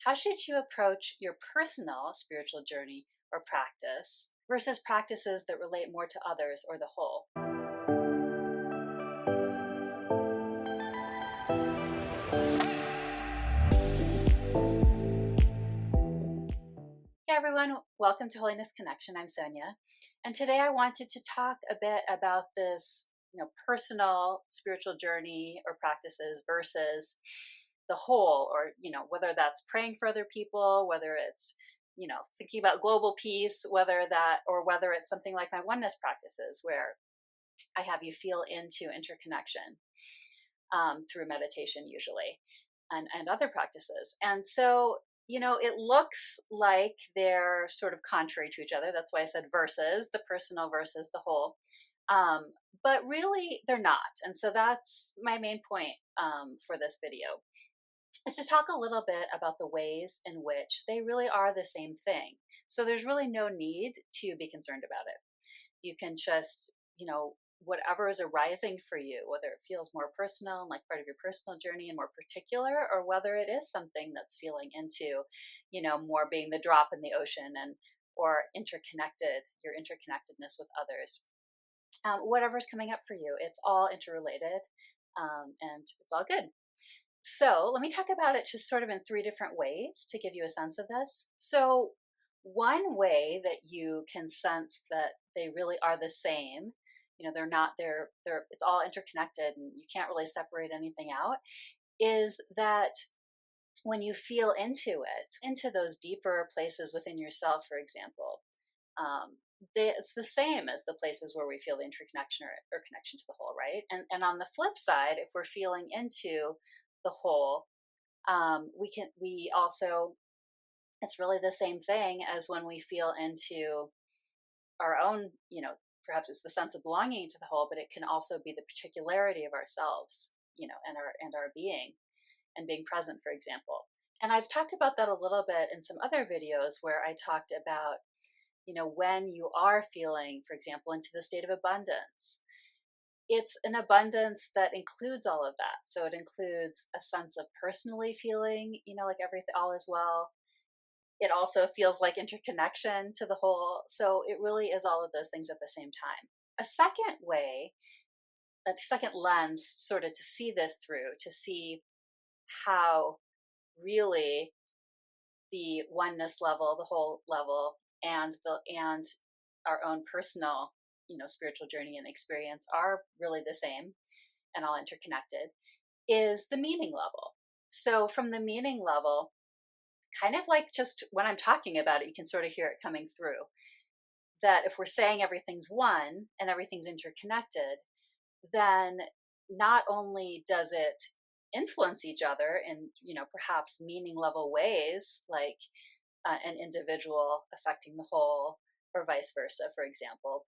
How should you approach your personal spiritual journey or practice versus practices that relate more to others or the whole? Hey everyone, welcome to Holiness Connection. I'm Sonja, and today I wanted to talk a bit about this, personal spiritual journey or practices versus the whole, or whether that's praying for other people, whether it's thinking about global peace, whether it's something like my oneness practices, where I have you feel into interconnection through meditation usually, and other practices. And so, it looks like they're sort of contrary to each other. That's why I said versus, the personal versus the whole. Um, but really, they're not. And so that's my main point for this video, is to talk a little bit about the ways in which they really are the same thing. So there's really no need to be concerned about it. You can just, whatever is arising for you, whether it feels more personal and like part of your personal journey and more particular, or whether it is something that's feeling into, more being the drop in the ocean and or your interconnectedness with others. Whatever's coming up for you, it's all interrelated, and it's all good. So let me talk about it just sort of in three different ways to give you a sense of this. So one way that you can sense that they really are the same, they're not, it's all interconnected and you can't really separate anything out, is that when you feel into it, into those deeper places within yourself, for example, it's the same as the places where we feel the interconnection or connection to the whole, right? And on the flip side, if we're feeling into the whole, we also, it's really the same thing as when we feel into our own, perhaps it's the sense of belonging to the whole, but it can also be the particularity of ourselves, and our being and being present, for example. And I've talked about that a little bit in some other videos where I talked about, when you are feeling, for example, into the state of abundance, it's an abundance that includes all of that. So it includes a sense of personally feeling, like everything, all is well. It also feels like interconnection to the whole. So it really is all of those things at the same time. A second way, a second lens, sort of to see this through, to see how really the oneness level, the whole level, and our own personal, spiritual journey and experience are really the same and all interconnected, is the meaning level. So from the meaning level, kind of like just when I'm talking about it, you can sort of hear it coming through, that if we're saying everything's one and everything's interconnected, then not only does it influence each other in, perhaps meaning level ways, like an individual affecting the whole or vice versa, for example,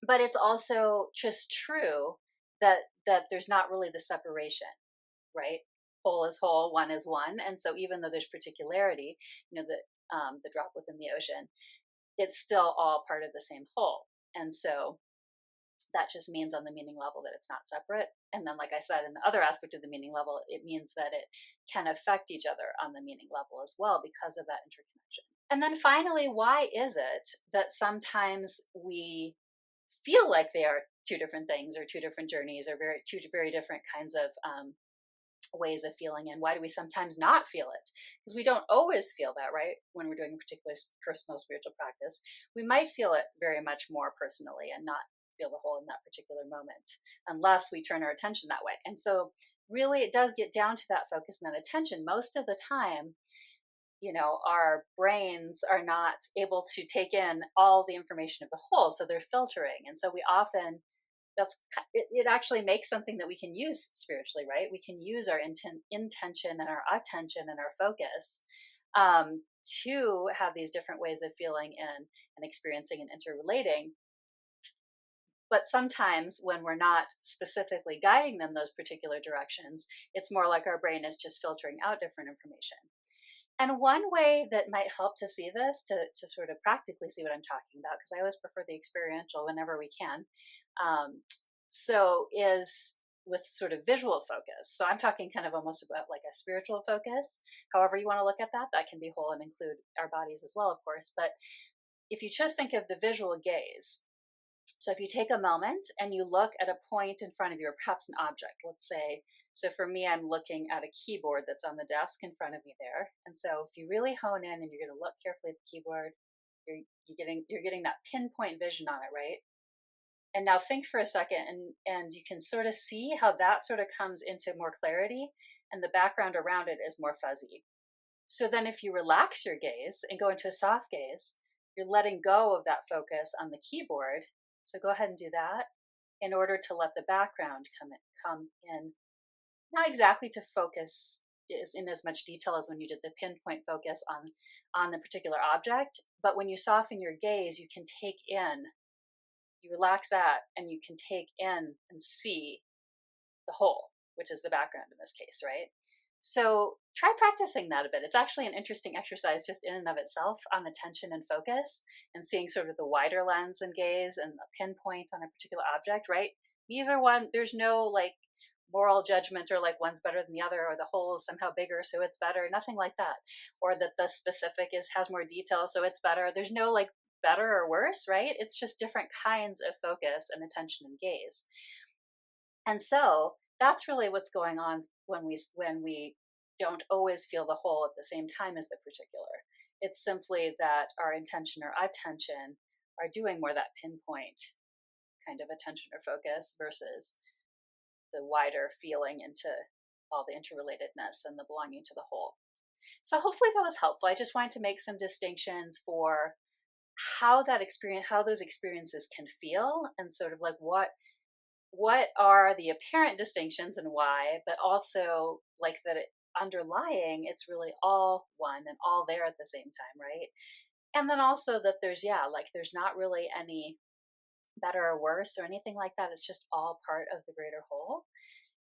but it's also just true that there's not really the separation, right? Whole is whole, one is one. And so even though there's particularity, the drop within the ocean, it's still all part of the same whole. And so that just means on the meaning level that it's not separate. And then, like I said, in the other aspect of the meaning level, it means that it can affect each other on the meaning level as well because of that interconnection. And then finally, why is it that sometimes we feel like they are two different things or two different journeys or two very different kinds of ways of feeling, and why do we sometimes not feel it? Because we don't always feel that, right? When we're doing a particular personal spiritual practice, we might feel it very much more personally and not feel the whole in that particular moment, unless we turn our attention that way. And so really it does get down to that focus and that attention. Most of the time, our brains are not able to take in all the information of the whole, so they're filtering. And so we often, it actually makes something that we can use spiritually, right? We can use our intention and our attention and our focus to have these different ways of feeling and experiencing and interrelating. But sometimes when we're not specifically guiding them those particular directions, it's more like our brain is just filtering out different information. And one way that might help to see this, to sort of practically see what I'm talking about, because I always prefer the experiential whenever we can, is with sort of visual focus. So I'm talking kind of almost about like a spiritual focus. However you want to look at that, that can be whole and include our bodies as well, of course. But if you just think of the visual gaze, so if you take a moment and you look at a point in front of you, or perhaps an object, let's say, so for me, I'm looking at a keyboard that's on the desk in front of me there. And so if you really hone in and you're going to look carefully at the keyboard, you're getting that pinpoint vision on it, right? And now think for a second, and you can sort of see how that sort of comes into more clarity, and the background around it is more fuzzy. So then if you relax your gaze and go into a soft gaze, you're letting go of that focus on the keyboard. So go ahead and do that in order to let the background come in, not exactly to focus in as much detail as when you did the pinpoint focus on the particular object, but when you soften your gaze, you can take in, you relax that, and you can take in and see the whole, which is the background in this case, right? So try practicing that a bit. It's actually an interesting exercise just in and of itself on attention and focus, and seeing sort of the wider lens and gaze and a pinpoint on a particular object, right? Neither one, there's no like moral judgment or like one's better than the other, or the whole is somehow bigger so it's better, nothing like that. Or that the specific has more detail so it's better. There's no like better or worse, right? It's just different kinds of focus and attention and gaze. And so that's really what's going on when we don't always feel the whole at the same time as the particular. It's simply that our intention or attention are doing more that pinpoint kind of attention or focus versus the wider feeling into all the interrelatedness and the belonging to the whole. So hopefully that was helpful. I just wanted to make some distinctions for how those experiences can feel, and sort of like what are the apparent distinctions and why, but also like that underlying, it's really all one and all there at the same time, right? And then also that there's not really any better or worse or anything like that. It's just all part of the greater whole.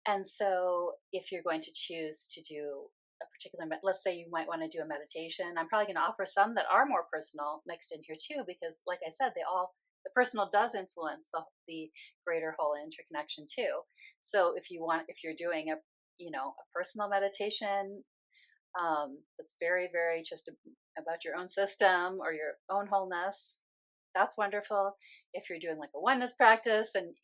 And so if you're going to choose to do a particular, let's say you might want to do a meditation, I'm probably going to offer some that are more personal mixed in here too, because like I said, the personal does influence the greater whole and interconnection too. So if you're doing a personal meditation, that's very, very just about your own system or your own wholeness, that's wonderful. If you're doing like a oneness practice and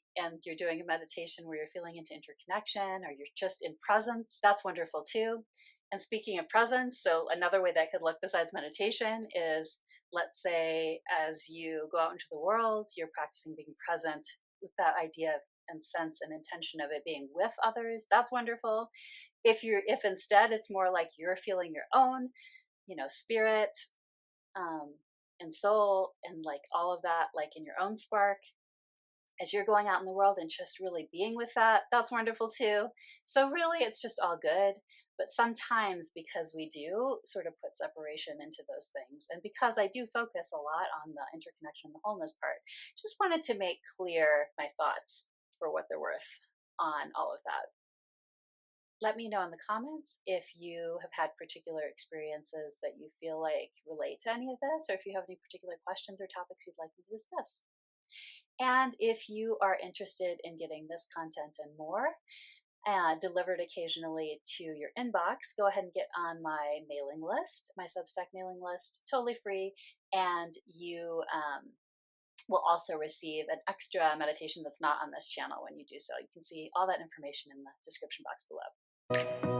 you're doing a meditation where you're feeling into interconnection, or you're just in presence, that's wonderful too. And speaking of presence, so another way that could look besides meditation is, let's say as you go out into the world, you're practicing being present with that idea and sense and intention of it being with others. That's wonderful. If instead it's more like you're feeling your own, spirit, and soul, and like all of that, like in your own spark, as you're going out in the world and just really being with that, that's wonderful too. So really it's just all good. But sometimes, because we do sort of put separation into those things, and because I do focus a lot on the interconnection and the wholeness part, just wanted to make clear my thoughts for what they're worth on all of that. Let me know in the comments if you have had particular experiences that you feel like relate to any of this, or if you have any particular questions or topics you'd like me to discuss. And if you are interested in getting this content and more delivered occasionally to your inbox, go ahead and get on my mailing list, my Substack mailing list, totally free. And you will also receive an extra meditation that's not on this channel when you do so. You can see all that information in the description box below.